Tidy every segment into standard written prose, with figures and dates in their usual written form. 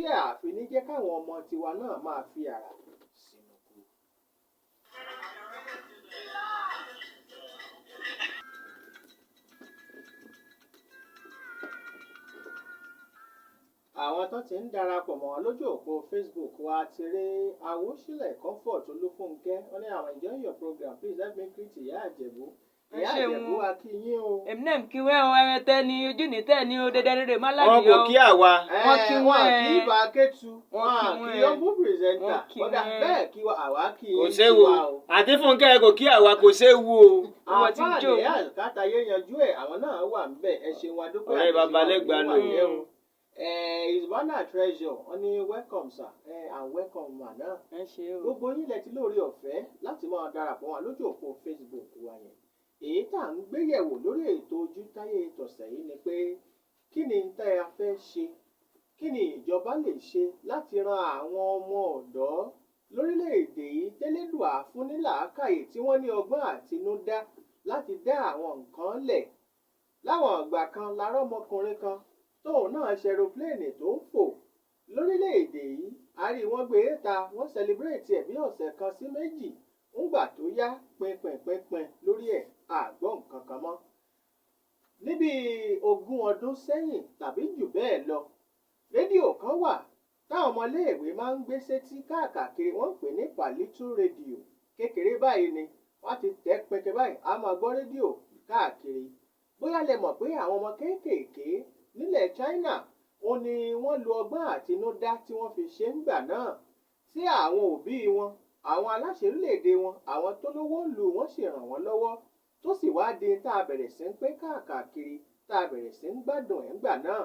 tí àfi ní jẹ́ káwọn ọmọ tiwa náà máa fi àrà sínú kú. àwọn tó ti ń darapọ̀ mọ́ lójú òpó Facebook wa ti rí Awósílẹ̀ Comfort Olúfúnkẹ́ wọ́n ní àwọn enjoy your program please help me greet ìyá Àjẹ̀bú. ìyá Àjẹ̀bú a kí yín o. èmi náà kí wẹ́ o ẹran tẹ́ ni ojú ní tẹ́ ni o dédé rere má láàyè o. wọn kò kí àwa. wọ́n kí wọ́n wọn kí ibà Kétu wọn kí yọ̀ǹbù pírẹsẹ̀ntà kódà bẹ́ẹ̀ kí àwa kí yín. kò séwu àti Fúnkẹ́ kò kí àwa kò séwu o. àwọn tí ń jó. àfáàní àkàtàyé yanjú ẹ̀ àwọn náà wà ń bẹ̀ ẹ ṣeun adúpẹ́ ọ̀rẹ́ babalẹ́gbàá lò. Isbana Treasure wọ́n ní welcome sir and welcome ma náà. ẹ ṣe o. gbogbo yín lẹ ti lórí ọ̀fẹ́ láti máa darapọ̀ wọn lójú òpó Facebook wa yẹn. èyí tá à ń gbéyẹ̀wò lórí ètò Ojútáyé tọ̀sẹ̀ yìí ni pé kí ni tẹ́ a fẹ́ ṣe kí ni ìjọba lè ṣe láti ran àwọn ọmọ ọ̀dọ́ lórílẹ̀‐èdè yìí tẹ́lẹ̀dùà fún ní làákàyè tí wọ́n ní ọgbọ́n àtinúdá láti dá àwọn nǹkan lẹ̀. láwọn ìgbà kan larọ́ ọmọkùnrin kan tóun náà ṣe aeroplane tó ń fò lórílẹ̀‐èdè yìí a rí wọ́n gbé e ta wọ́n celebrate ẹ̀ bí ọ̀sẹ̀ kan sí méjì ńgbà tó yá pinpin lórí ẹ̀ àgbọ̀ nǹkan kan mọ́. níbi 20 ọdún sẹ́yìn tàbí jù bẹ́ẹ̀ lọ rédíò kan wà táwọn ọmọléèwé máa ń gbé sétí káàkiri wọ́n ń pè ní pàlítù rédíò kékeré báyìí ni wọ́n ti tẹ́ pẹkẹ báyìí a máa gbọ́ rédíò káàkiri. bóyá lẹ mọ̀ pé àwọn ọmọ kéékèèké nílẹ̀ China ó ní wọ́n lo ọgbọ́n àtinúdá tí wọ́n fi ṣe ń gbà náà sí àwọn òbí wọn àwọn aláṣẹ orílẹ̀-èdè wọn àwọn tó lówó ń lu wọn sì ràn wọ́n lọ́wọ́ tó sì wá di tá a bẹ̀rẹ̀ sí ń pé káàkiri tá a bẹ̀rẹ̀ sí ń gbádùn ẹ̀ ń gbà náà.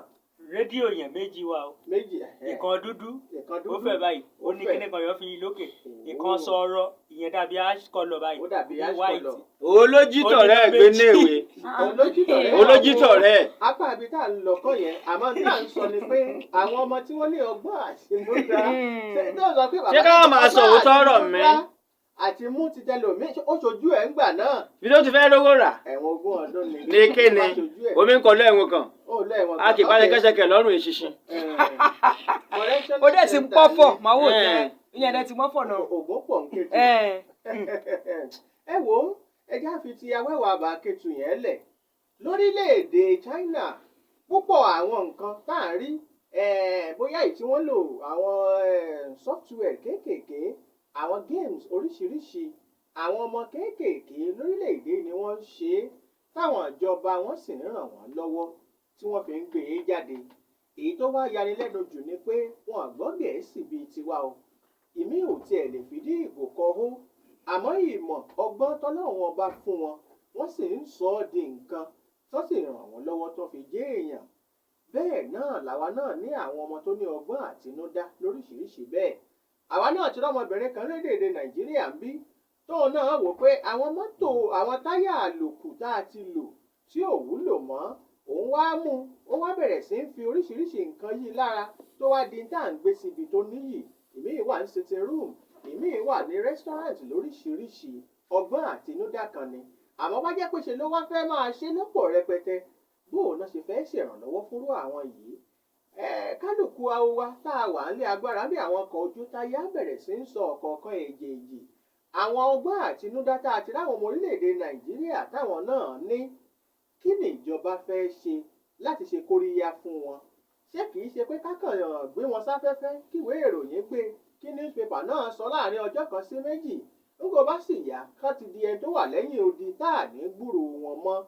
rédíò yẹn méjì wà o. méjì ìkan dúdú ó fẹ̀ báyìí ó ní kíní kan yọ fi lókè ìkan sọ̀rọ̀ ìyẹn dàbí ash colour báyìí ó dàbí ash white. colour. olójítọ̀ rẹ̀ gbé néèwé olójítọ̀ rẹ̀. apá àbí tá à ń lọ kọ́ yẹn àmọ́ tá à ń sọ ni pé àwọn ọmọ tí wọ́n ní ọgbọ́n àtinúdá ṣé káwọn máa sọ òótọ́ ọ̀rọ̀ mi. àti mú ti tẹlòmíì ó ṣojú ẹ̀ ń gbà náà. bí ló ti fẹ́ rówó rà. ẹ̀wọ̀n 20 ọdún ni. ní kéne omi ń kọ lẹ́wọ̀n kan. a kì í bá ní kẹ́sẹ̀kẹ̀ lọ́rùn ìṣinṣin. ó dẹ̀ ti ń pọ́fọ̀ máa wò jẹ́ ìyẹn dẹ̀ ti mọ́fọ̀ náà. ògùn pọ̀ ń Kétu. ẹ wo ẹjẹ́ àfi ti awẹ́wà bá Kétu yẹn lẹ̀ lórílẹ̀‐èdè China púpọ̀ àwọn nǹkan tá à ń rí bóyá èyí tí wọ́n lò àwọn software kéékèèké àwọn games oríṣiríṣi àwọn ọmọ kéékèèké lórílẹ̀‐èdè ni wọ́n ń ṣe é táwọn ìjọba wọn sì ń ràn wọ́n lọ́wọ́ tí wọ́n fi ń gbé e jáde. èyí tó wá yanilẹ́nu jù ni pé wọn àgbọ́ Gẹ̀ẹ́sì bíi tiwa o ìmí ò tiẹ̀ lè fìdí ìgò kan hó àmọ́ ìmọ̀ ọgbọ́n tọ́lọ́run ọba fún wọn wọ́n sì ń sọ ọ́ di nǹkan tó sì ràn wọ́n lọ́wọ́ tó fi jẹ́ èèyàn. bẹ́ẹ̀ náà làwa náà ní àwọn ọmọ tó ní ọgbọ́n àtinúdá lóríṣiríṣi bẹ́ẹ̀. àwa náà ti rọ́mọbìnrin kan lédèèdè Nàìjíríà ń bí tóun náà wò pé àwọn mọ́tò àwọn táyà àlòkù tá a ti lò tí ò wúlò mọ́ òun wá mú ó wá bẹ̀rẹ̀ sí ń fi oríṣiríṣi nǹkan yí lára tó wá di tá à ń gbé síbi tó níyì ìmíì wà ní sitting room ìmíì wà ní restaurant lóríṣiríṣi ọgbọ́n àtinúdá kan ni àmọ́ bá jẹ́ pé ṣe ló wá fẹ́ máa ṣe lọ́pọ̀ rẹpẹtẹ bóun náà ṣe fẹ́ ṣèrànlọ́wọ́ fúnrú àwọn yìí. kálukú awowa tá a wà nílé agbára bí àwọn ọkọ̀ Ojútáyé á bẹ̀rẹ̀ sí ń sọ ọ̀kọ̀ọ̀kan èjèèjì àwọn ọgbọ́n àtinúdá tá a ti ráwọn ọmọ orílẹ̀-èdè Nàìjíríà táwọn náà ní kí ni ìjọba fẹ́ ṣe láti ṣe kóríyá fún wọn. ṣé kìí ṣe pé kákàn gbé wọn sáfẹ́fẹ́ kíwèé ìròyìn gbé kí newspaper náà sọ láàrin ọjọ́ kan sí méjì ńgò bá sì yá kán ti di ẹni tó wà lẹ́yìn odi tá à ní gbúrò wọn mọ́.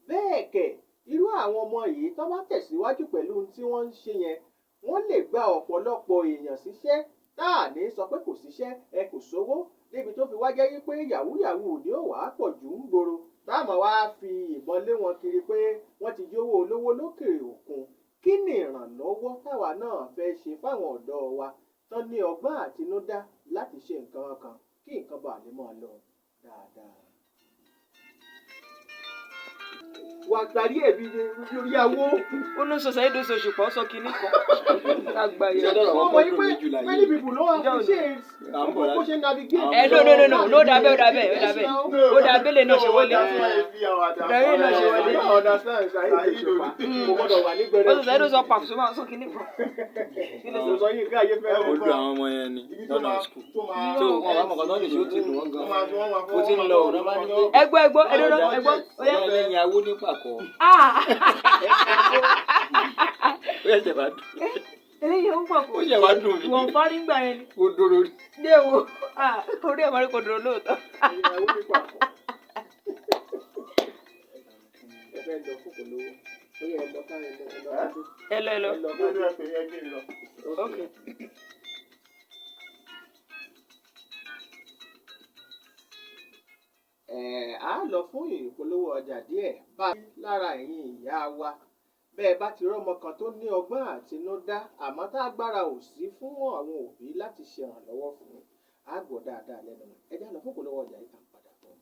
bẹ́ẹ̀ kẹ̀ irú àwọn ọmọ yìí tó bá tẹ̀síwájú pẹ̀lú tí wọ́n ń ṣe yẹn wọ́n lè gba ọ̀pọ̀lọpọ̀ èèyàn síṣẹ́ tá à ní sọ pé kò síṣẹ́ kò sówó débi tó fi wá jẹ́ wípé yàwúyàwú ni ó wàá pọ̀ jù ń gbòòrò táàmù wá fi ìbọn lé wọn kiri pé wọ́n ti jówó olówó lókèèrè òkun. kí ni ìrànlọ́wọ́ táwa náà fẹ́ ṣe fáwọn ọ̀dọ́ wa tán ní ọgbọ́n àtinúdá láti ṣe nǹkan kan kí nǹkan bá lè máa lọ dáadáa. wà á parí ẹ̀bí lórí awó. ó ní sọ̀sẹ̀ èdè oṣooṣù pọ̀ sọ kínní kan. lágbàáyé ọmọ yìí pé many people no appreciate bó ṣe navigate. no dàbẹ́ ó dàbẹ́ lè náà ṣe wọlé. dàbẹ́ náà ṣe wọlé. understand ṣáà ìdè ṣùpá kò gbọdọ̀ wà ní gbẹrẹ. ó sọ̀sẹ̀ èdè oṣooṣù pàṣẹ máa sọ kínní kan. sọ yín ká ayé fẹ́. ó lu àwọn ọmọ yẹn ni lọ́nà skul tó wọn bá mọ̀ kàn tó lè ṣe ó ti dùn wọ́n gan ó ti ń lọ ọ̀nà bá ní pé ẹgbọ́ lẹ́yìn ìyàwó ní pàkọ́ ó yẹ ṣẹ̀ bá dùn eléyìí ó pọ̀ ó ṣẹ̀ bá dùn mí wọ́n fárí gbà yẹn ni. kó dòrò rí. dé wo orí ẹ̀ mọ́rí kò dòrò lóòótọ́. ìyàwó ní pàkọ́. ẹ fẹ́ lọ fún polówó ó yẹ ẹ lọ ká ẹ lọ. ok. A lọ fún ìpolówó ọjà díẹ̀ bá lára ẹ̀yin ìyá wa bẹ́ẹ̀ bá ti rọ́mọ kan tó ní ọgbọ́n àtinúdá àmọ́ tá agbára ò sí fún àwọn òbí láti ṣe ìrànlọ́wọ́ fún un á gbọ́ dáadáa lẹ́nu ẹ já lọ fún ìpolówó ọjà yìí kà ń padà bọ̀.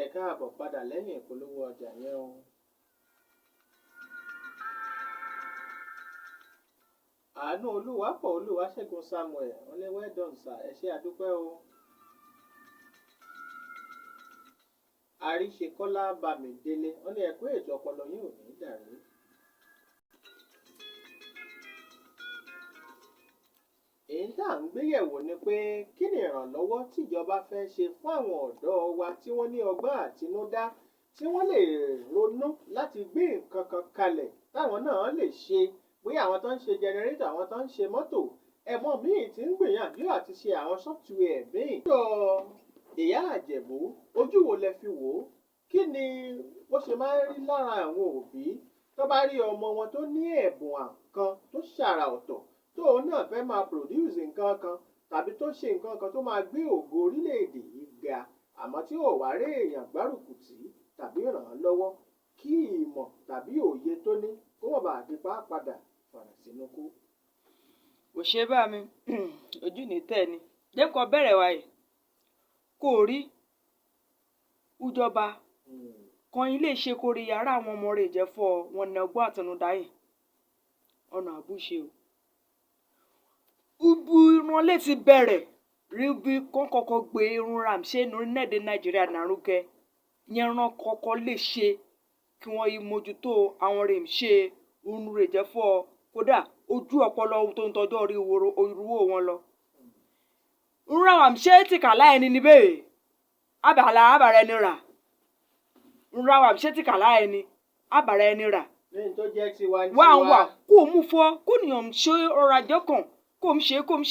ẹ káàbọ̀ padà lẹ́yìn ìpolówó ọjà yẹn o. àánú olúwapọ̀ olúwaṣẹ́gun samuel ọlẹ́wẹ́dọ̀nsà ẹ ṣé àdúpẹ́ o. àríṣekọ́lá bámidélé wọ́n ní ẹ̀kọ́ ètò ọpọlọ yín ò ní dàrú. èyí tá à ń gbéyẹ̀wò ni pé kí ni ìrànlọ́wọ́ tíjọba fẹ́ ṣe fún àwọn ọ̀dọ́ wa tí wọ́n ní ọgbọ́n àtinúdá tí wọ́n lè ronú láti gbé nǹkan kan kalẹ̀ táwọn náà lè ṣe bóyá àwọn tó ń ṣe jẹnẹrétọ̀ àwọn tó ń ṣe mọ́tò ẹ̀mọ́ míì tí ń gbìyànjú àti ṣe àwọn sọ́ftíwẹ̀ẹ́ míì. ọjọ́ ìyá àjẹ̀bú ojú wo lẹ fi wò ó kí ni ó ṣe máa ń rí lára àwọn òbí tó bá rí ọmọ wọn tó ní ẹ̀bùn kan tó ṣàrà ọ̀tọ̀ tóun náà fẹ́ máa produce nǹkan kan tàbí tó ṣe nǹkan kan tó máa gbé ògo orílẹ̀-èdè yìí ga àmọ́ tí ò wá rí èèyàn gbárùkù tì tàbí ràn án lọ́wọ́ kí ìmọ̀ tàbí òye tó ní kó wọ́n bá àdìpá padà fàrà sínú kú. kò ṣe bá mi ojú ní tẹ́ ni dẹ́kọ̀ bẹ̀rẹ̀ wáyé kò rí ìjọba kan ilé ṣe kórè yàrá àwọn ọmọ rẹ̀ jẹ́ fọ́ wọn ní ọgbọ́n àtinúdá yìí ọ̀nà àbúṣe o. ubu irun lè ti bẹ̀rẹ̀ rí bí kọ́kọ́kọ́ gbé irun ram ṣe ní orílẹ̀-èdè nàìjíríà nàrúkẹ yẹn ràn kọ́kọ́ lè ṣe kí wọ́n yí mójútó àwọn rẹ̀ ṣe irun rẹ̀ jẹ́ fọ́ kódà ojú ọpọlọ tó ń tọjọ́ orí irúwó wọn lọ. irun ram ṣe ti kà láyẹni níbẹ̀ àbàrà ẹni rà irun ram ṣe ti kà láyẹni àbàrà ẹni rà. lẹ́yìn tó jẹ́ tiwa ní wà kó o mú fọ́ kó nìyàn ṣe ọrọ̀ ajé kan kó o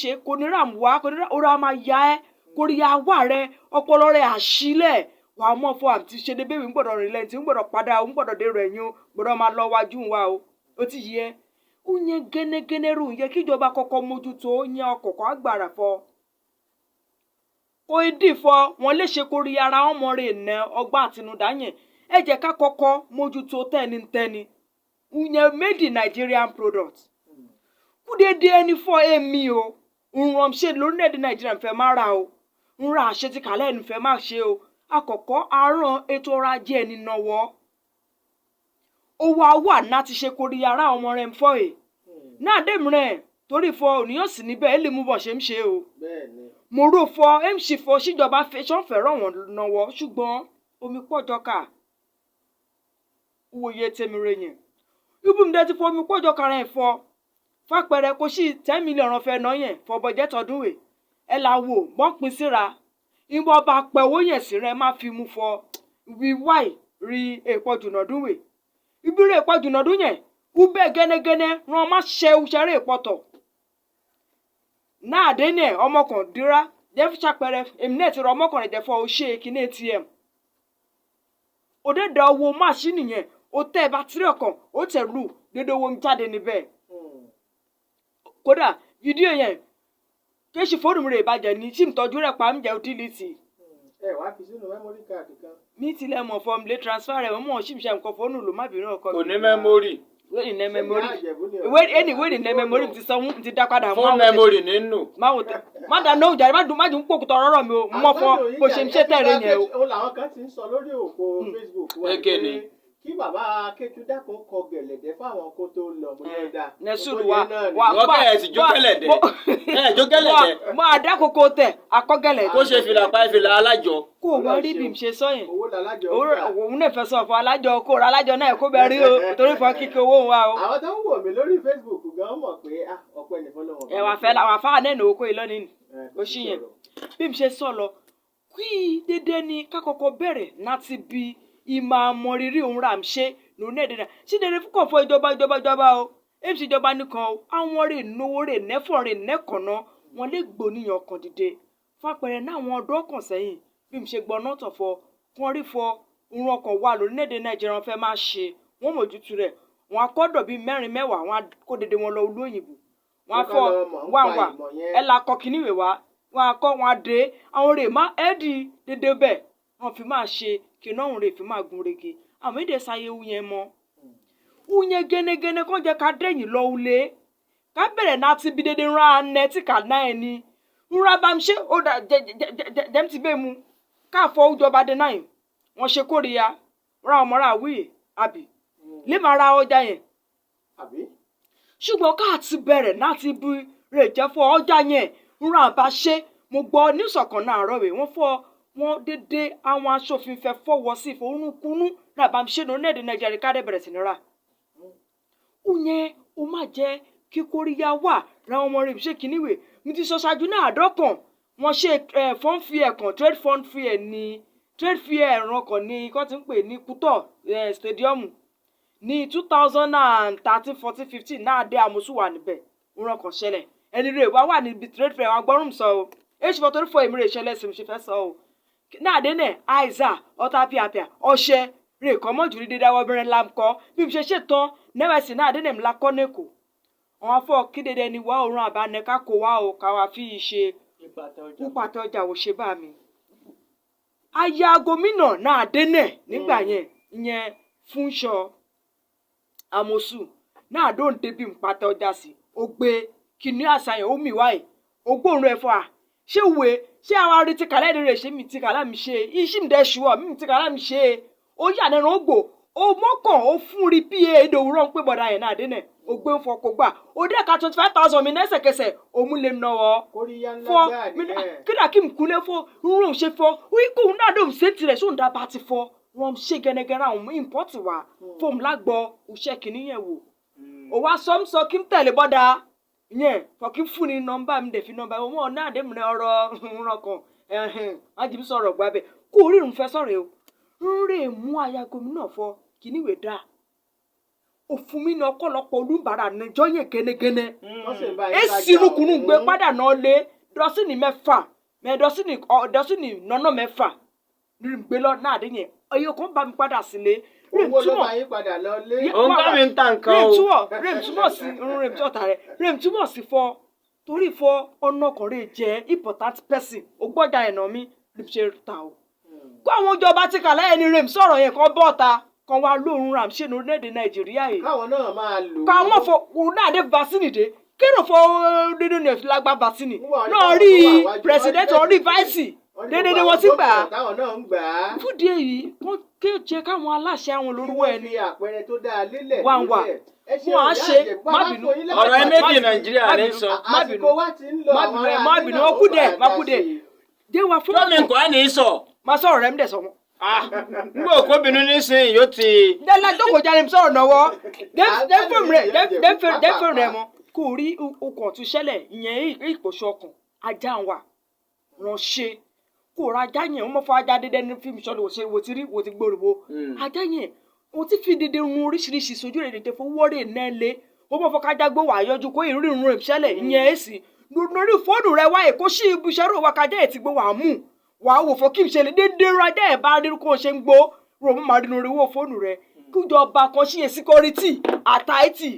ṣe kò ní ràm wá kò ní rà ọrọ̀ a máa ya ẹ́ kò rí awà rẹ ọpọlọ rẹ àṣìlẹ̀ wà á mọ̀ fọ́ àti ṣe débèwì ń gbọ́dọ̀ rìn lẹ́yìn tí ń gbọ́dọ̀ padà ń gbọ́dọ̀ dé rẹ̀ yín o gbọ́dọ̀ máa lọ wájú wa o ó ti yẹ ó yẹn gẹ́nẹ́gẹ́nẹ́ rú yẹ kíjọba kọ́kọ́ mójútó ó yẹn ọkọ̀ọ̀kọ̀ àgbàrà fọ́ kò í dì fọ́ wọn lè ṣe kó rí ara ọmọ rẹ̀ nẹ ọgbà àtinúdá yẹn ẹ jẹ́ ká kọ́kọ́ mójútó tẹ́nitẹ́ni yẹn made in Nigerian product kúdédé ẹni fọ́ èmi o nrọ̀m ṣe lórílẹ̀‐èdè Nàìjíríà ń fẹ́ má ra o nra àṣetìkálẹ̀ ẹni fẹ́ má ṣe o àkọ́kọ́ àrùn ètò ọrọ̀ ajé ẹni náwó owó àwà náà ti ṣe kórí ara ọmọ rẹ̀ ń fọ́ ẹ̀ náà dèmìrẹ̀ torí fọ́ òníyàn sì níbẹ̀ ẹ lè mú bọ̀ ṣe ń ṣe o mo rò fọ́ mc fọ́ síjọba ṣọ́nfẹ̀rọ̀ wọn náwó ṣùgbọ́n omi pọ̀jọ́ ká wòye tèmìrẹ̀ yẹn ibùdó ti fọ́ omi pọ̀jọ́ ká rẹ̀ fọ́ fàpẹrẹ kò sí 10 mílíọ̀nù ọ̀fẹ́ náà yẹn fọbọjẹ́ tọdún wẹ̀ ẹ là wò bọ́n pin síra ìwọ bá pẹ̀ owó yẹn sí rẹ má fi mú fọ wíwáì rí èèpọ̀ jùnàdún wẹ̀ ìbírí èèpọ̀ jùnàdún yẹn ubẹ̀ gẹ́nẹ́gẹ́nẹ́ ràn má ṣe ṣeré èèpọ̀ tọ̀ náà dé ní ẹ̀ ọmọkàn dira jẹ́ fi ṣàpẹrẹ èmi náà ti rọ ọmọkùnrin jẹ́ fọ ó ṣe kíní ATM òdèdè owó máṣíìnì yẹn ó tẹ́ bátírì ọkàn ó tẹ̀ lù dédé owó ń jáde níbẹ̀ kódà fídíò yẹn kéṣì fóònù rẹ̀ ìbàjẹ́ ní tí ìtọ́jú rẹ̀ pa ń jẹ́ òdìlítì. ẹ wá fi sínú mẹ́mórì káàdì kan. mi tilẹ̀ mọ̀ fọ́ọ̀mù lé transfer rẹ̀ wọ́n mọ̀ ṣì ń ṣe nǹkan fóònù ló má bìnrin ọkọ mi. kò ní mẹ́mórì. wéèdì ní mẹ́mórì wéèdì ní mẹ́mórì ti sọ ti dá padà. fún mẹ́mórì nínú. má dá náà jà má dùn pòkùtọ̀ ọ̀rọ̀ mi o mọ̀ fọ́ bó ṣe ń ṣe tẹ̀lé yẹn o. o làwọn kan ti ń sọ lórí òpó Facebook wa pé kí bàbá Akétu dákun kọ gẹ̀lẹ̀dẹ́ fáwọn kó tó lọ mo yẹ dá. Nẹ́sùrù wa wọ́n kẹ́ ẹ̀ sì jó gẹ̀lẹ̀dẹ́ ẹ̀ jó gẹ̀lẹ̀dẹ́. mo àdákòókò tẹ̀ akọ́gẹ̀lẹ̀dẹ́. kó ṣe fìlà pa ìfìlà alájọ. kó o wọ́n rí bí m ṣe sọ yẹn. owó làlájọ gbà. òun náà fẹ́ sọ fún alájọ kó ra alájọ náà kó bẹ rí o torí fún kíkẹ́ owó wa o. àwọn tó ń wò mí lórí Facebook gan mọ̀ pé ọpẹ́ nìkan lọ́wọ́. ẹ wà fẹ́ làwọn afáà náà nòókó ìlọ́ni ó ṣì yẹn bí m ṣe sọ lọ kí dédé ni kákọ́kọ́ bẹ̀rẹ̀ láti bí ìmọ̀ àmọ̀rírí òun rà ń ṣe lòun náà dédé ṣí dédé fún kàn fún ìjọba o èmi sì ìjọba nìkan o àwọn rè náwó rè nẹ́fọ̀ rè nẹ́kànnà wọn lè gbòníyàn kan dìde fapẹ̀rẹ̀ náà àwọn ọdún ọkàn sẹ́yìn bí m ṣe gbọ́ náà tọ̀fọ̀ kán rí fọ òun ọkàn wà lórílẹ̀‐èdè Nàìjíríà wọn fẹ́ máa ṣe wọn mójútó rẹ̀ wọn akọ́dọ̀ bíi 4 wọn kó dédé wọn lọ olú òyìnbó wọn afọ wà ẹ la kọ kíníwèé wá wọn akọ wọn adé àwọn rè má ẹ́ẹ̀dì dédé bẹ́ẹ̀ wọn fi máa ṣe kí náà rè fi máa gun rege àwọn èdè sáyé wúyẹn mọ́ wúyẹn gẹ́nẹ́gẹ́nẹ́ kó jẹ́ ká dẹ́yìn lọ ulé ká bẹ̀rẹ̀ náà ti bí dédé rán anẹ́ tí kà náà ẹ̀ ni nra bá mi ṣe ó dà jẹ́m ti bẹ́ẹ̀ mu káàfọ́ ìjọba dé náà wọ́n ṣe kórìíya ra ọmọ ra wíì àbí lè máa ra ọjà yẹn ṣùgbọ́n ká ti bẹ̀rẹ̀ láti bí rè jẹ́ fọ́ ọjà yẹn nra bá ṣe mo gbọ́ nísọ̀kan náà rọ̀ wẹ̀ wọ́n fọ́ wọn dédé àwọn aṣòfin fẹ́ fọwọ́ sí ìfowórúnkúnú ra bá mi ṣe ní orílẹ̀-èdè Nàìjíríà ká dé bẹ̀rẹ̀ sí ní ra ó yẹn ó má jẹ́ kí kóríyá wà ra ọmọ rẹ̀ ṣe kìíníwèé mi ti sọ ṣáájú náà àdọ́kàn wọ́n ṣe fund fair kan trade fund fair ní trade fair ẹ̀ràn kan ní kọ́ ti ń pè ní Kútọ̀ stadium ní 2013 14 15 náà dé àmúṣù wà níbẹ̀ òun kan ṣẹlẹ̀ ẹni rẹ̀ wá wà níbi trade fair wọn gbọ́rùn sọ o èyí ṣe fọ́ torí fọ èmi rẹ̀ ṣẹlẹ̀ sí mi ṣe fẹ́ sọ o náà dé náà aiza ọta pìàpìà ọṣẹ rẹ̀ kọ́ mọ́jú rí dídá wọ́bìnrin lámkọ́ bí mi ṣe ṣètàn nẹ́wẹ̀sì náà dé náà mi lakọ́ nẹ́kọ̀ọ́ àwọn afọ kídédé ni wá òun àbánẹ ká kó wá o káwa fi ṣe pípàtẹ ọjà ò ṣe bá mi. aya gómìnà náà dénẹ nígbà yẹn ìyẹn Fúnṣọ Àmọ̀sù náà dóun débi pàtẹ ọjà sí ó gbé kíní àṣàyàn ó mì wáyé ó gbóòórùn ẹ̀fọ́ à ṣé wè ṣé àwọn arí ti kàlẹ́ ẹ̀dẹ̀ rẹ̀ ṣé mi ti kàlẹ́ mi ṣe iṣẹ́ mi dẹ̀ ṣùọ́ mi ti kàlẹ́ mi ṣe ó yà nínú ó gbò ó mọ́kàn ó fún rí pa èdòwúrọ̀ ń pè bọ̀dà yẹn náà dénẹ ó gbé ń fọkọ gbà ó dé ka 25,000 mi lẹ́sẹ̀kẹsẹ̀ òun lè nà wọ́ fọ kídà kí n kúlẹ̀ fọ rún ṣe fọ wíkú náà dòun ṣe tirẹ̀ ṣóun dábàá ti fọ wọn ṣe gẹ́nẹ́gẹ́nẹ́ àwọn import wa fóun lágbọ́ òṣè kìíní yẹn wò ó wá sọ kí n tẹ̀lé bọ́dà yẹn fọ kí n fún ní nọ́mbà mi dẹ̀ fi nọ́mbà wọn náà dé mi ní ọ̀rọ̀ ńrọ̀ kan wọ́n jí mi sọ̀rọ̀ gbà bẹ́ẹ̀ kó orí ìrùn fẹ́ sọ̀rọ̀ o ń rè mú aya gómìnà fọ kìíní ìwé dáa òfun mi ní ọ̀pọ̀lọpọ̀ olùbàrà níjọ́ yẹn gẹ́nẹ́gẹ́nẹ́ èsì nukunu gbé padà náà lé dọ́sìnì 6 dọ́sìnì nọ́nà 6 ní gbé lọ náà dé yẹn ọyọ kan bá mi padà sílé owó ló máa yí padà lọ lé òun bá mi ń ta nǹkan o rèm túmọ̀ sí fọ torí fọ ọ̀nà ọkùnrin jẹ́ important person ògbọ́jà ẹ̀nà mi rèm ṣe ta o kó àwọn ìjọba ti kà lẹ́yìn ní rèm sọ̀rọ̀ yẹn kan bọ́ta kan wá lóorun ram ṣe ní orílẹ̀-èdè Nàìjíríà yìí. káwọn náà máa lò ó. káwọn fọ òun náà dé vaccine dé kérò fọ dédé ní ìfilágbá vaccine náà rí president rí vice dédé ni wọ́n ti gbà á. táwọn náà ń gbà á. fúdi èyí wọ́n kéje káwọn aláṣẹ àwọn olórúkọ ẹni. kí wọ́n fi àpẹẹrẹ tó dáa lélẹ̀ wà wọ́n á ṣe má bínú. ọ̀rọ̀ ẹ méjì Nàìjíríà ní sọ. má bínú ó kú dẹ̀ dé wa fún. tómi nǹkan ẹ̀ ní sọ. má sọ̀rọ̀ rẹ̀ ń dẹ̀ sọ wọn. ngbọ́ òkóbìnrin nísìnyí yóò ti. dẹ́lá jókòó jáde sọ̀rọ̀ náwó dẹ́fẹ̀m rẹ̀ mọ́ kò rí okùn ọ̀tún ṣẹlẹ̀ ìyẹn ìpòṣọ ọkàn ajá wa ránṣẹ́ kò ra ajá yẹn wọ́n mọ̀ fún ajá dédé ní fíìmù sọ́dọ̀ wò ti gbòòrò ajá yẹn wọ́n ti fi dédé run oríṣiríṣi sójú rẹ̀ dédé fún wọ́ọ̀rẹ̀ náà lé wọ́n mọ̀ fún kájá gbé wà yọjú kó ìrìn rẹ̀ ṣẹlẹ̀ ìyẹn èsì lórí fóònù rẹ̀ wáyé kó sí ibiṣẹ́ rò wá kájá ẹ̀ ti gbé wà á mú wà á wò fún kí n ṣe lè dédé rajá ẹ̀ bá rí kó o ṣe ń gbó rò mọ́ màá rí lórí owó fóònù rẹ̀ kíjọba kan ṣe síkọ́rítì àtàìtì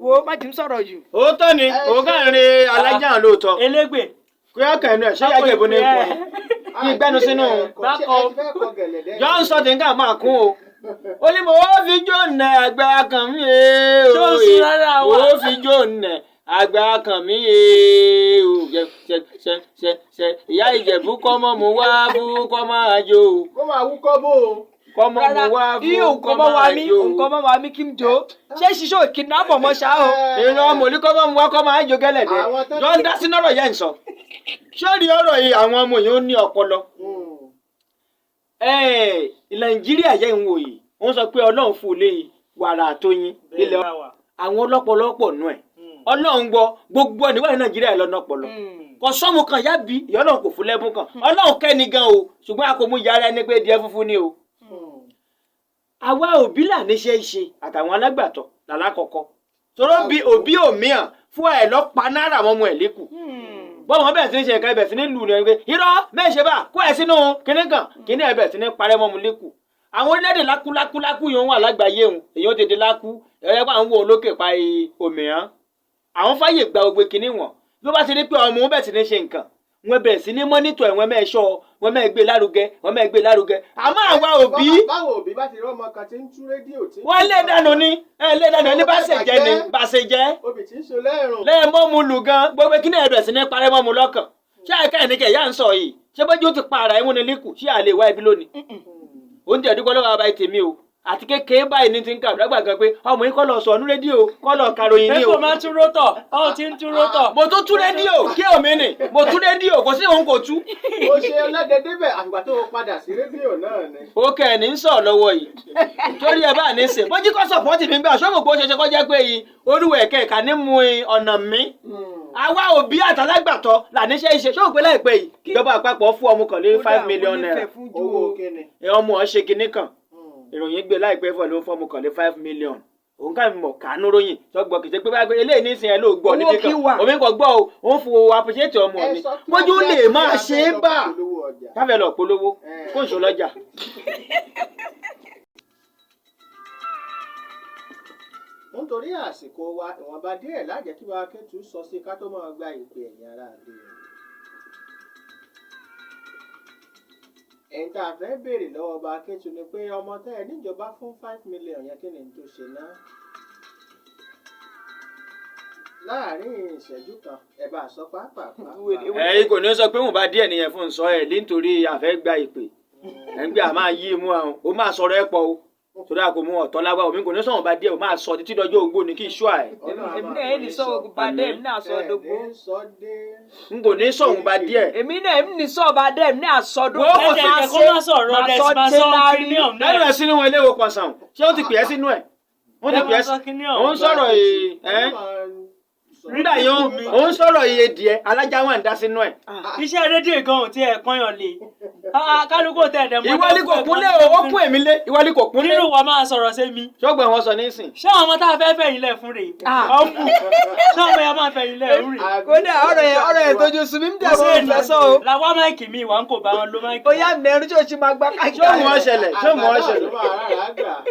wo má jù ń sọ̀rọ̀ jù. òótọ́ ni òun kàn ń re alájà lóòótọ́. elégbè. kí wọ́n kàn ń rẹ̀ ṣé yàgò ìbò ní ipò ní ìgbẹ́nu sínú. Johnson ti ń kà máa kún o. ó ní mo fi jóònà àgbà kan mi ó fi jóònà àgbà kan mi ṣe ìyá Ìjẹ̀bú kọ́ mọ́ mo wá bú kọ́ máa jó o. kó máa wúkọ́ bó o. kọ́mọ mo wá fún kọ́mọ àjò. nǹkan bá wa mí kí n jó ṣé ṣíṣó kidnapper mọ́ ṣá o. ìran mòlí kọ́mọ mo wá kọ́mọ àjò gẹ́lẹ́dẹ́ jọ ń dá sínú ọ̀rọ̀ yẹn sọ. sórí ọ̀rọ̀ yìí àwọn ọmọ yìí ó ní ọpọlọ. Nàìjíríà yẹn ń wò yìí wọ́n sọ pé Ọlọ́run fún ilé wàrà àtọyìn ilẹ̀ àwọn ọlọ́pọlọpọ̀ nù ẹ̀ Ọlọ́run gbọ́ gbogbo ẹni wà ní Nàìjíríà lọ́nà ọpọlọ kò sọ́mu kan yá bí ìyá Ọlọ́run kò fún lẹ́bùn kan Ọlọ́run kẹ́ni gan o ṣùgbọ́n a kò mú yàrá ẹni pé díẹ̀ funfun ni o. àwa òbí là níṣẹ́ ṣe àtàwọn alágbàtọ́ làlákọ̀ọ́kọ́ tọ́rọ́ bí òbí òmíàn fún ẹ̀ lọ́pàá náírà mọ́mọ́ ẹ̀ lẹ́kù bọ́mọ bẹ́ẹ̀ sí ní ṣe nǹkan ẹbẹ̀ sí ní lù ní ẹgbẹ́ irọ́ bẹ́ẹ̀ ṣe bá kó ẹ̀ sínú kinní kan kinní ẹbẹ̀ sí ní parẹ́ mọ́mu lẹ́kù àwọn orílẹ̀-èdè lákúlákúlákú yòówù wà lágbàáyé òun èyàn tètè lákú ẹ̀rẹ́ pa àwọn wo olókè pa òmìrán àwọn fáyè gba gbogbo kinní wọn bí wọ́n bá ti ní pé ọmọ wọn bẹ̀ sí ní ṣe nǹkan wọn bẹ̀ sí ní mọ́nítọ̀ ẹ̀ wọn mẹ́ ṣọ́ wọn mẹ́ gbé lárugẹ wọn mẹ́ gbé lárugẹ àmọ́ àwa òbí. báwo òbí bá ti rí ọmọ kan tí ń tú rédíò tí. wọ́n lé dànù ni lé dànù ẹni bá ṣe jẹ́ ni bá ṣe jẹ́. obì tí ń so lẹ́rùn. lẹ́yìn mọ́mu lù gan gbogbo kí náà bẹ̀rẹ̀ sí ní parẹ́ mọ́mu lọ́kàn ṣé àìká ẹ̀nìkẹ́ yá ń sọ yìí ṣé bójú ó ti pa ara ẹ̀wọ̀n ní líkù ṣé àlè wá ibi lónìí. oúnjẹ ìdúgbò lọ́wọ́ abáyé tèmi o àti kékeré báyìí ní ti ń kàwé lágbà gan pé ọmọ yìí kọ́ lọ sọ ọ́nú rédíò kọ́ lọ karòyìn ní o. èkó máa ń tún rótọ̀ ọ̀ ti ń tún rótọ̀. mo tún tú rédíò kí omi nì mo tú rédíò kò sí òun kò tú. o ṣe ọlọ́dẹ débẹ̀ àfìgbà tó o padà sí rédíò náà ni. ó kẹ́ ẹ̀ ní ń sọ̀ lọ́wọ́ yìí torí ẹ bá ní sè bójú kọ́ sọ̀pọ̀tì mi gbà ṣọ́mù kó ṣe ṣe kọ́ jẹ́ pé yìí olúwa ẹ̀kẹ́ ẹ̀ka ní mu ọ̀nà mi. àwa òbí àtàlágbàtọ́ làníṣẹ́ iṣẹ́ ṣọ́mù pé láìpẹ́ yìí ìjọba àpapọ̀ fún ọmọ kan lé 5 million naira owó kíni. ọmọ ọ̀ ṣe kinní kan ìròyìn gbé láìpẹ́ fọ́ ló ń fọ́ọ̀mù kan lé 5 million òun kà mọ̀ kánú ròyìn tọ́gbọ́ kìí ṣe pé báyìí eléyìí nísìnyẹn ló gbọ́ níbi kan omi kò gbọ́ o òun fún appreciate ọmọ mi mójú lè máa ṣe é bá káfẹ́ lọ polówó kó n ṣò lọ́jà. nítorí àsìkò wa ìwọ̀nba díẹ̀ lájẹ́ kí wàá kẹ́tù sọ sí ká tó máa gba ìpè ẹ̀yìn ara rẹ̀. ẹ̀yin tá a fẹ́ béèrè lọ́wọ́ ọba akẹ́tù ni pé ọmọ tẹ́ ẹ níjọba fún 5 million yẹn kí ni tó ṣe ná. láàárín ìṣẹ́jú kan ẹ bá sọ pàápàá. ẹ̀yin kò ní sọ pé wọn bá díẹ̀ nìyẹn fún sọ ẹ̀ nítorí àfẹ́ gba ìpè ẹ̀ ń gbé àmà yí mú àwọn ó máa sọ̀rọ̀ ẹ̀ pọ̀ o torí àgọ́ mú ọ̀tọ́ lágbá omi kò ní sọ̀rọ̀ bá díẹ̀ o máa sọ títí dọjọ́ ogbó ni kí iṣu àẹ̀. èmi náà èyí sọ bàdé èmi náà sọ dógbó. n kò ní sọ̀hún bá díẹ̀. èmi náà èmi ní sọ bàdé èmi náà sọ dógbó. wọ́n kò ṣe kó má sọ̀rọ̀ rẹ̀ sí máa sọ kíníọ̀mù náà. lẹ́nu ẹ̀ sínú wọn iléèwò pọ̀sán ṣé ó ti pè é sínú ẹ̀ wọ́n ti pè é sí òun sọ̀rọ̀ nígbà yẹn òun sọ̀rọ̀ iye díẹ̀ alájà wà ń dá sínú ẹ̀. iṣẹ́ rédíò gan ò tí ẹ̀ kọ́yàn lé kálukú tẹ̀ ẹ̀dẹ̀ mọ́. ìwọlé kò kúnlé o ó kún èmi lé ìwọlé kò kúnlé. nínú wa máa sọ̀rọ̀ sí mi. ṣọ́gbọ̀n wọn sọ nísìn. ṣé àwọn ọmọ tá a fẹ́ fẹ̀yìn lẹ̀ fún rèé ọmú ṣé ọmọ yẹn máa fẹ̀yìn lẹ̀ fún rèé. kódà ọ̀rọ̀ yẹn tójú sun mi ń dẹ̀ wọ́n ń fẹ́ sọ o. làwọn máìkì mi wà ń kò bá wọn ló máìkì. ó yá mẹ́rin tí o ti máa gbá káàkiri. ṣé òun ọ̀ṣẹlẹ̀ ṣé òun ọ̀ṣẹlẹ̀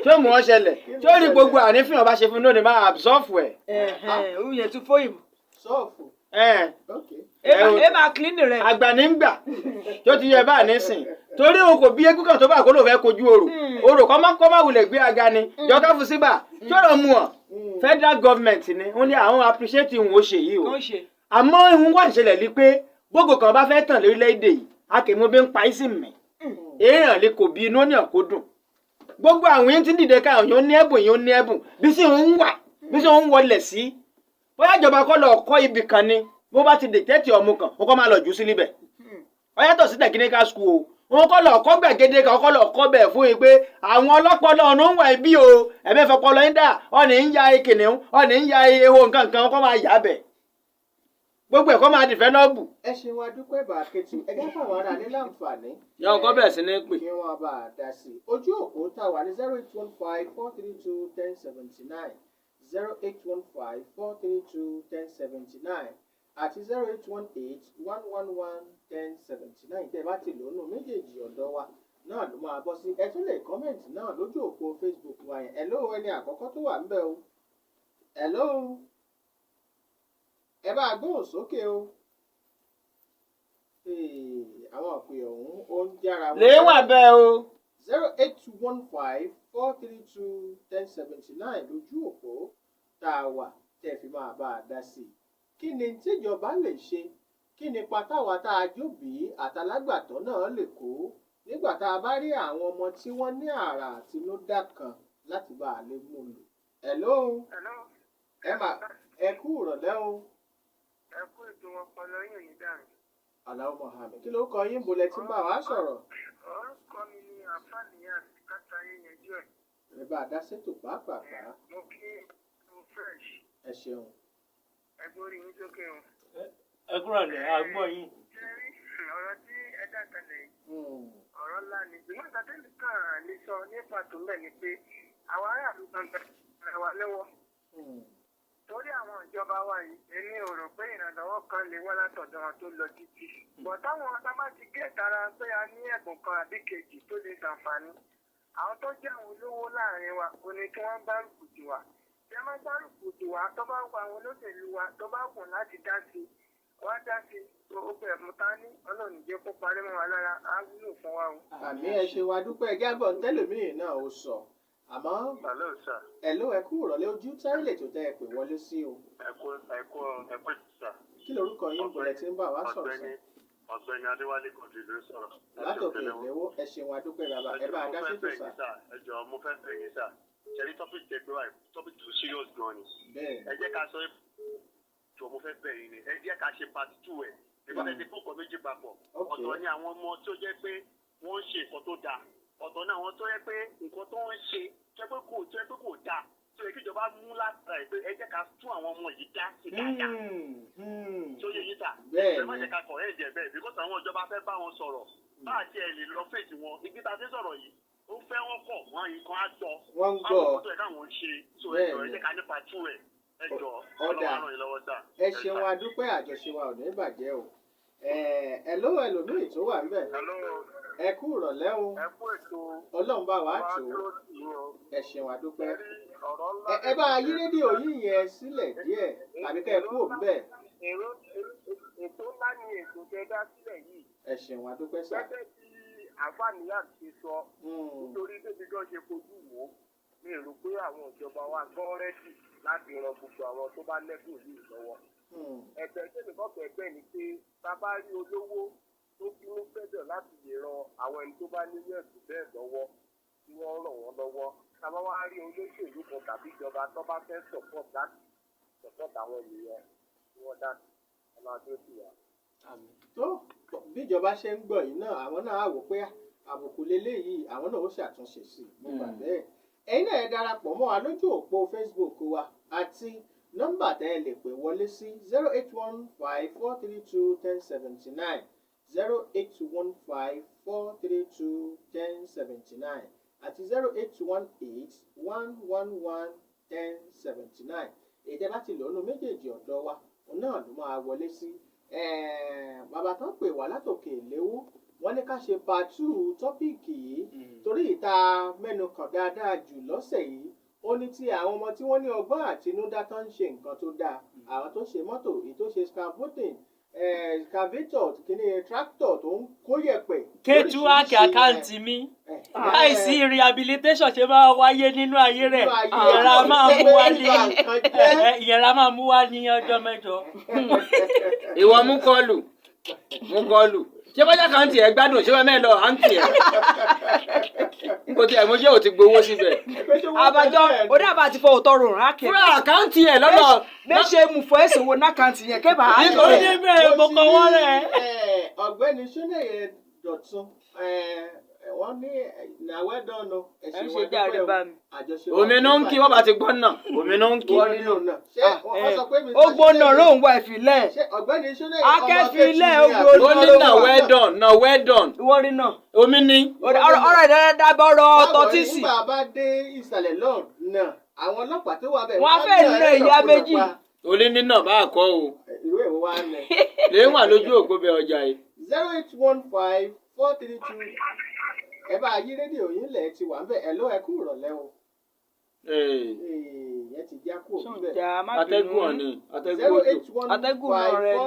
ṣé òun ọ̀ṣẹlẹ̀ ṣé ó rí gbogbo ànífín ọba ṣe fún lónìí máa absorb ẹ̀. òun yẹn tún fóyìmù. sọ́ọ̀fù. ẹ máa kílínì rẹ. àgbà ní ń gbà tó ti yẹ bá nísìn torí òun kò bí egún kan tó bá kó ló fẹ́ kojú orò kọ́ máa wulẹ̀ gbé aga ni jọ́ká fún síbà ṣọ́rọ̀ mu ọ̀ federal government ni wọ́n ní àwọn appreciate ìhun ó ṣe yìí o àmọ́ ìhun wà níṣẹ̀lẹ̀ lé pé gbogbo kan bá fẹ́ tàn lórílẹ̀‐èdè yìí akèmọ́ bí ń pa í sí mẹ́ èèyàn lè kò bí inú ní ọ̀kó dùn gbogbo àwọn yẹn ti ń dìde káwọn yóò ní ẹ̀bùn yóò ní ẹ̀bùn bí sì ń wọlẹ̀ sí bóyá ìjọba kọ́ lọ kọ́ ibì kan ni bó bá ti dìtẹ́tì ọmọ kan ó kọ́ máa lọ jù sí níbẹ̀ ó yàtọ̀ sí technical school o wọn kọ́ lọ kọ́ gbàgede kan kọ́ lọ kọ́ bẹ̀ fún yín pé àwọn ọlọ́pọlọ ọ̀nà ń wà bí o ẹ̀mẹ́ fọpọlọ yín dà ọ̀nì ń ya kìnìún ọ̀nì ń ya eho nǹkan kan kọ́ máa yà bẹ̀ gbogbo ẹ̀ kọ́ máa dìfẹ́lọ́bù. ẹ ṣe wa dúpẹ́ bá a kẹ́tù ẹgbẹ́ fáwọn ará ní láǹfààní. yọ ọkọ bẹ̀rẹ̀ sí ní pè. kí wọ́n bá a dá sí i ojú òpó tá a wà ní 08154321079 08154321079 àti 08181111079 tẹ́ bá ti lónú méjèèjì ọ̀dọ́ wa náà ló máa bọ́ sí ẹ tún lè kọ́mẹ̀ntì náà lójú òpó Facebook wa yẹn hello ẹni àkọ́kọ́ tó wà ńbẹ̀ o hello ẹ bá gbóhùn sókè o àwọn òpè ọ̀hún ó ń jára wọn. lè wà bẹ́ẹ̀ o. 08154321079 lójú òpó tá a wà tẹ́ fi máa bá a dá sí i. Kí ni tíjọba lè ṣe? Kí ni pátáwa tá a jóbi àtàlágbàtọ́ náà lè kó nígbà tá a bá rí àwọn ọmọ tí wọ́n ní àrà àtinúdá kan láti bá a lè mú lò. Hello ẹ kú ìrọ̀lẹ́ o. Ẹ kú ètò ọpọlọ yín ní dàrú. Aláwọ̀ Mohammed kí ló kọ yín bolẹ̀ tí ń bá wa sọ̀rọ̀. Orúkọ mi ni àǹfààní àti kátà yín yanjú ẹ̀. Ẹ bá a dá sétò pàápàá. Mo kí mo fresh. Ẹ ṣeun. Ẹ gbórí yín sókè o. ẹ kúrò lẹ àgbọ̀ yín. Ṣé ọ̀rọ̀ tí ẹ dá kalẹ̀ yìí? Ọ̀rọ̀ ńlá ni. Ìgbìmọ̀ ìgbàdéjì kan lè sọ ní pàtó mẹ́ ni pé àwọn aráàlú gbọ̀ngàn rẹ̀ wá lọ́wọ́. Torí àwọn ìjọba wa yìí, èmi ò rò pé ìrànlọ́wọ́ kan lè wá látọ̀dọ̀ wọn tó lọ títí. Bọ̀ táwọn ọ̀tá bá ti gé ìtara pé a ní ẹ̀bùn kan àbí kejì tó lè ṣàǹfààní. Àwọn tó jẹ́ àwọn olówó láàrin wa kò ní kí wọ́n bá rùkùtù wa. Bí wọ́n bá rùkùtù wa, tó bá wù àwọn olóṣèlú wa, tó bá wù láti dá sí i, wọ́n á dá sí i. Gbogbo ẹ̀bùn ta ní Ọlọ́run jẹ́ kó parí mọ́ wa lára, á wúlò fún wa o. Àmì ẹ ṣe wa dúpẹ́ ẹgẹ́ àgbọ̀n tẹ́lẹ̀míì náà ó sọ. Àmọ́ ẹ̀ló ẹ kú ìrọ̀lẹ́ ojú táìlẹ̀ tó tẹ́ ẹ pè wọlé sí o. Ẹ kú sà. Kí lorúkọ yín bọ̀lẹ̀ tí ń bá wa sọ̀rọ̀ sọ. Ọ̀gbẹ́ni Adéwálé Kọ̀dé ló sọ̀rọ̀. Látòkè ìléwó ẹ ṣeun wa dúpẹ́ bàbá ẹ bá a dá sétò sà. Ẹ jọ̀ọ́ mo fẹ́ fẹ́ yín sà. Ṣẹ̀rí tọ́pìkì tẹ gbé wáyé tọ́pìkì tó serious gan ni. Bẹ́ẹ̀ Ẹ jẹ́ ká sọ jọ̀ọ́ mo fẹ́ bẹ̀ yín ni. Ẹ jẹ́ ká ṣe part 2 ẹ̀. Ìbára ti kókò méjì papọ̀. Ọ̀tọ̀ ni àwọn ọmọ tó jẹ́ pé wọ́n ń ṣe nǹkan tó dáa. Ọ̀tọ̀ ni àwọn tó jẹ́ pé nǹkan tó ń ṣe tó jẹ́ pé kò dáa. Tó yẹ kí ìjọba mú láti ẹ̀ pé ẹ jẹ́ ká tún àwọn ọmọ yìí dá sí dáadáa. Tó yẹ yín tà. Ẹ má jẹ́ ká kọ̀ ẹ̀ jẹ́ bẹ́ẹ̀ because àwọn ìjọba fẹ́ bá wọn sọ̀rọ̀. Bá àti ẹ̀ lè lọ fèsì wọn. Ibi tá a ti sọ̀rọ̀ yìí, ó fẹ́ wọ́n kọ̀ wọ́n yìí kan á gbọ́. Wọ́n ń gbọ́. Àwọn ọmọ tó yẹ káwọn ṣe. So ẹ jẹ́ ká nípa tú ẹ̀. Ẹ jọ̀ọ́ Ọlọ́run á ràn yín lọ́wọ́ sà. ẹ ṣeun wa dúpẹ́ àjọṣe wa ò ní bàjẹ́ o. Ẹ̀ló ẹlòmíì tó wà níbẹ̀. Ẹ kú ìrọ̀lẹ́ o. Ẹ kú ètò Ọlọ́run bá wa tò ó. Ẹ ṣeun wa dúpẹ́. Ẹ bá yí rédíò yín yẹn sílẹ̀ díẹ̀ tàbí kẹ́ ẹ kú òun bẹ́ẹ̀. Ètò ńlá ni ètò tẹ dá sílẹ̀ yìí. Ẹ ṣeun wa dúpẹ́ sà. Gẹ́gẹ́ bí àǹfààní àti sọ, nítorí débi gan ṣe fojú wò ó, mi rò pé àwọn ìjọba wa gan rẹ́dì láti ran gbogbo àwọn tó bá lẹ́kùn yìí lọ́wọ́. Ẹ̀bẹ̀ tèmi kọ́ fẹ́ ni pé bàbá rí olówó tó bínú fẹ́dọ̀ láti lè ran àwọn ẹni tó bá nílé ẹ̀sùn bẹ́ẹ̀ lọ́wọ́ tí wọ́n ràn wọ́n lọ́wọ́. Tàbá wá rí olóṣèlú kan tàbí ìjọba tó bá fẹ́ support láti support àwọn ènìyàn tí wọ́n dá sí ọ̀nà àdó sí wa. Tó bíjọba ṣe ń gbọ́ yìí náà àwọn náà á wò pé àbùkù leléyìí àwọn náà ó ṣàtúnṣe sí i. Mo gbà bẹ́ẹ̀. Ẹ̀yin náà ẹ darapọ̀ mọ́ wa lójú òpó Facebook wa àti nọ́mbà tẹ́ ẹ lè pè wọlé sí 08154321079 08154321079 àti 08181111079 èdè láti lò ó nu méjèèjì ọ̀dọ́ wa òun náà ló máa wọlé sí. Bàbá tán pè wá látòkè ìléwó wọ́n ní ká ṣe part 2 tọ́pìkì yìí torí ìta mẹ́nu kàn dáadáa jù lọ́sẹ̀ yìí ó ní ti àwọn ọmọ tí wọ́n ní ọgbọ́n àtinúdá tó ń ṣe nǹkan tó dáa àwọn tó ṣe mọ́tò èyí tó ṣe scaffolding excavator kìíní tractor tó ń kó yẹ̀pẹ̀. Kétu áàkì àkáǹtì mi láìsí rehabilitation ṣe máa wáyé nínú ayé rẹ̀ ìyẹ̀ra máa mú wá ní ọjọ́ mẹ́jọ. Ìwọ mú kọlù ṣé bọ́jà kan tiẹ̀ gbádùn ṣé wọ́n mẹ́lọ àǹtí ẹ̀ kò tiẹ̀ mo jẹ́ ò ti gbowó síbẹ̀. Àbájọ oníbàbà ti fọ òótọ́ rò rán kẹ́. fúra àkáǹtì ẹ̀ lọ́nà. Méṣe mú fọ ẹ̀sìn wo nákàǹtì yẹn kébà á. Ó ní bẹ́ẹ̀ mo kọ́ wọ́n rẹ̀. Ọ̀gbẹ́ni Ṣónẹ́yẹ Dọ̀tun wọ́n ní nàwẹ́dọ̀nù ẹ̀sìn wọn dúpẹ́ àjọṣe wọn. Omi ló ń kí wọ́n bá ti gbọ́ náà omi ló ń kí. Wọ́n nínú náà. Ṣé wọ́n sọ pé mi. Ó gbóná róun wá ìfilẹ̀. Ṣé ọ̀gbẹ́ni Ṣónẹ́yẹ Akẹ́filẹ̀ ó Ó ní na well done. Ìwọ rí náà. Omi ní. Ọ̀rọ̀ ìdáradára ọ̀rọ̀ tọ́tísì. Nígbà bá dé ìsàlẹ̀ náà àwọn ọlọ́pàá tó wà bẹ̀. Wọ́n á fẹ́ nà ìyá méjì. Olé nínà bá a kọ́ o. Ìwé ìwé wa nẹ. Lè wà lójú òpó bẹ ọjà yìí. 0815432 ẹ bá yí rédíò yín lẹ̀ ti wà ń bẹ̀ ẹ̀ ló ẹ kú ìrọ̀lẹ́ o. Ìyẹn ti já kú òbí bẹ̀. Atẹ́gùn ọ̀nì atẹ́gùn ojú.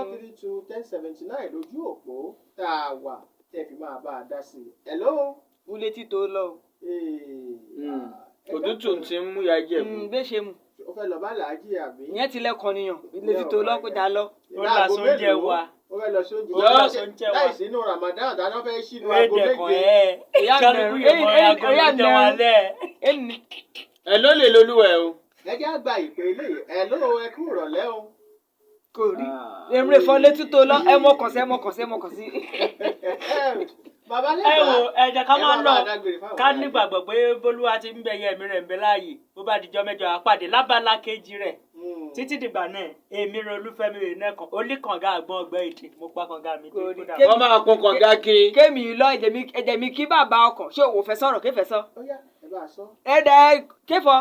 08154321079 lójú òpó tá a wà tẹ́ fi máa bá a dá sí i. Hello. Wúlé tí tó lọ. Òtútù ti ń mú ya jẹ mú. Bẹ́ẹ̀ ṣe mu. Ó fẹ́ lọ bá làájì àbí. Ìyẹn ti lẹ́kọ̀ọ́ nìyàn ilé tí tó lọ́kọjà lọ. Ó là sóúnjẹ wa. Ó ó fẹ́ lọ sí oúnjẹ Ó lọ sí oúnjẹ wa. láì sínú Ramadan dáná fẹ́ ṣínú Wéé aago dẹ̀kun méje. Ìyá kálukú mẹ́rin, yóò mọ aago ìyá ló jẹun mẹ́rin. alẹ́. Ẹni. ẹ ló lè lolúwẹ̀ o. ẹ jẹ́ àgbà ìpè eléyìí ẹ ló ẹ kú ìrọ̀lẹ́ o. Kò rí. Emre fọ́ létí tó lọ, ẹ mọ kàn sí, ẹ mọ kàn sí, ẹ mọ kàn sí. Bàbá Ẹ lẹ́gbàá wo ẹ jẹ́ ká máa ẹ lọ bá dágbére fáwọn ká ará ilé. nígbàgbọ́ pé Bólúwa ti ń bẹ yẹ ẹ̀mí rẹ̀ ń bẹ láàyè bó bá dijọ́ mẹ́jọ àpàdé lábala kejì rẹ̀ títí dìgbà náà èmi rẹ Olúfẹ́mi rẹ̀ nẹ́kan olíkànga àgbọ̀n ọgbẹ́ èdè mo pa kànga mi dé Kò rí. kódà. wọ́n máa kun kànga kiri. Kémi lọ ẹ̀jẹ̀ mi kí bàbá ọkàn, ṣé òwò fẹ́ sọ̀rọ̀ kéfẹ́ sọ? Ó yá ẹ bá a sọ Ẹ̀dẹ̀ kéfọ́.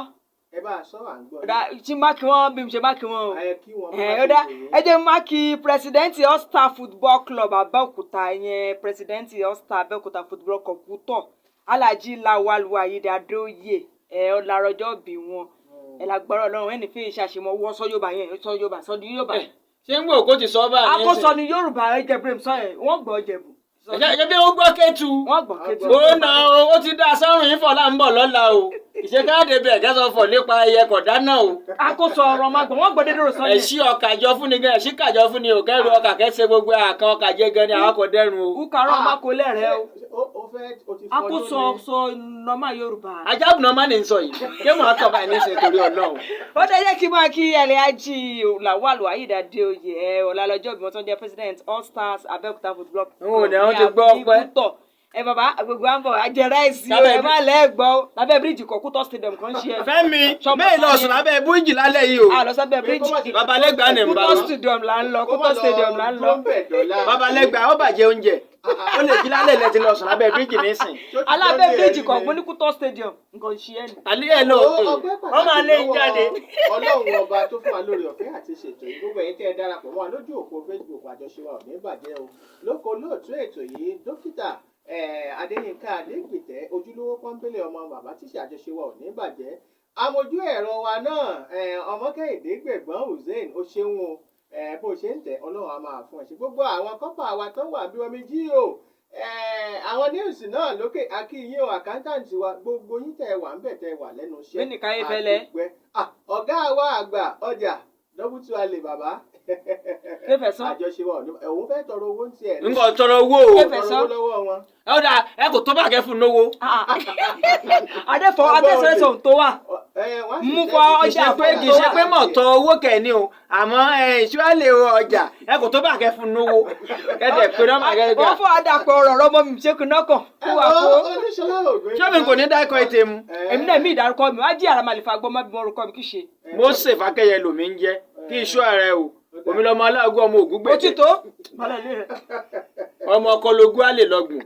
ẹ bá a sọ à ń gbọ́ Ọ̀dà tí máàkì wọn bí mo ṣe máàkì wọn o. ẹ kí wọn Ọ̀dà ẹ jẹ́ máàkì pírẹsidẹ́ǹtì All Star Football Club Abẹ́òkúta yẹn pírẹsidẹ́ǹtì All Star Abẹ́òkúta Football Club tọ̀ Alhaji Lawal Waheed Adóyè ọ̀làrọ̀jọ́ bí wọn lágbára Ọlọ́run ẹni fi ìṣàṣemọ owó sọ Yorùbá yẹn sọ Yorùbá sọ ní Yorùbá. ṣé ń gbọ́ kó ti sọ bá a ní Àkóso ni Yorùbá Ẹjẹ̀bùrẹ́mù sọ yẹn wọ́n gbọ́ Ìjẹ̀bú. ẹ̀jẹ̀ bí ó gbọ́ kẹ́tù. Wọ́n gbọ́ kétu. ó na ó ti dá sọ́run yín fọlá ń bọ̀ lọ́la o ìṣèkáàdé bẹ̀ kẹ́sọ̀ fọ̀ nípa ẹyẹ kọ̀dá náà o. Àkóso ọ̀rọ̀ máa gbọ́ wọ́n gbọ́ dédé rò sọ yẹn. ẹ̀ṣí ọkà jọ fún ni gan ẹ̀ṣí kàjọ fún ni ò kẹ́rù ọkà kẹ́sẹ̀ gbogbo àkàn ọkà jẹ́ gan ni àwọn kò dẹ́rùn o. Ukarọ̀ máa kó lẹ́rẹ̀ẹ́ o. o ti fọdún Àkóso ní- sọ nọ́mà Yorùbá. ajábùnà má ní sọ yìí kí mò ń tọ́ báyìí ní ìsìn torí Ọlọ́run. Ó dẹ́ jẹ́ kí n máa kí Alhaji Lawal Waheed Adóyè ọ̀làlọ́jọ́ bí wọ́n tó ń jẹ́ president All Stars Abẹ́òkúta Football Club. Òun ni àwọn ti gbọ́ pẹ́. Kútọ̀. Bàbá gbogbo à ń bọ̀ ajẹ́rẹ́ ẹ̀sìn o Lábẹ́ ẹ má lẹ́ẹ̀gbọ́ lábẹ́ bíríìjì kan Kútọ̀ stadium kan ṣe ẹ̀. Fẹ́mi Ṣọmọ mẹ́rin lọ sáyé. sùn lábẹ́ búrìjì lálẹ́ yìí o. A lọ sábẹ́ bíríìjì. Babalẹ́gbàá ni ń bá Kútọ̀ wọn. stadium là ń lọ kó má Kútọ̀ stadium là ń lọ. tó ń bẹ̀ dọ́là. Babalẹ́gbàá ó bàjẹ́ oúnjẹ ó lè jí lálẹ́ ilẹ̀ ti lọ sùn lábẹ́ búrìjì nísìn. Ṣó ti Alábẹ́ jẹ́ bíríìjì bí kan ẹ̀rí mo ni? ní Kútọ̀ stadium nǹkan ṣe ẹ̀ ni. àlẹ́ ẹ̀ lọ. Ọpẹ́ pàtàkì Wọ́n máa lé yín lọ́wọ́ jáde. Ọlọ́run ọba tó fún wa lórí ọ̀fẹ́ àti ṣètò yìí gbogbo ẹ̀yin tẹ́ ẹ darapọ̀ mọ́ wa lójú òpó Facebook àjọṣe wa ò ní bàjẹ́ o lóko lóòtú ètò yìí dókítà Adéyínká Adégbìtẹ́ ojúlówó pọ́ńpélé ọmọ bàbá tíṣà àjọṣe wa ò ní bàjẹ́ amójú ẹ̀rọ wa náà Ọmọkẹ́hìndé Gbẹ̀gbọ́n Hussein ó ṣeun o bó ṣe ń tẹ̀ Ọlọ́run á máa fún ẹ ṣe gbogbo àwọn kọ́pà wa tó wà bí omi jí o àwọn níwùsì náà lókè akíyín o àkántàǹtì wa gbogbo yín tẹ́ wà ń bẹ̀ tẹ́ wà lẹ́nu iṣẹ́ Bẹ́ẹ̀ni káyé fẹ́lẹ́. àdúpẹ́. Ọ̀gá wa àgbà ọjà dọ́bùtú alè bàbá Kéfẹ́ sọ. àjọṣe wa ò ní òun fẹ́ tọrọ owó ń tiẹ̀ ní nǹkan tọrọ owó o. Kéfẹ́ sọ. tọrọ owó lọ́wọ́ wọn. ọ̀dà ẹ kò tó bá kẹ́ fún lówó. Adéfọ́ Adésọ̀rẹ́sọ̀ tó wà. Wọ́n sì Mú ṣe fọ ti kì í ọjà ṣe pé kì í ṣe pé mọ̀ tọ owó kẹ́ni o àmọ́ ìṣúwálẹ̀ ọjà ẹ kò tó bá kẹ́ fún lówó kẹ́tẹ̀ pé nọ́mbà gẹ́gẹ́ Wọ́n fọ àdàpọ̀ ọ̀rọ̀ ọmọ mi ṣékun náà kàn fún wa kó. Olúṣọlá Ògùn. ṣé mi kò ní dákọ̀ ètè mu. Èmi náà mi ìdárúkọ mi, wá jí àràmàlìfà gbọ́ má bí mo rúkọ mi kì í ṣe. Mósè Fákẹ́yẹ lòmí ń jẹ́ kí iṣu ààrẹ o omi lọmọ aláàgọ́ ọmọ ògún Ó gbèdé ti tó. Bọ́lá ilé rẹ̀. ọmọ ọkọ logún á lè lọgùn.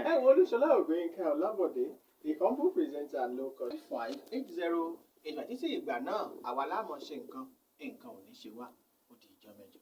Ẹ wo Olúṣọlá Ògùn Yínká Ọlábọ̀dé the humble presenter ló kọ 580 ìgbà títí ìgbà náà àwa láàmọ̀ ṣe nǹkan ò ní ṣe wá ó di ìjọ mẹ́jọ.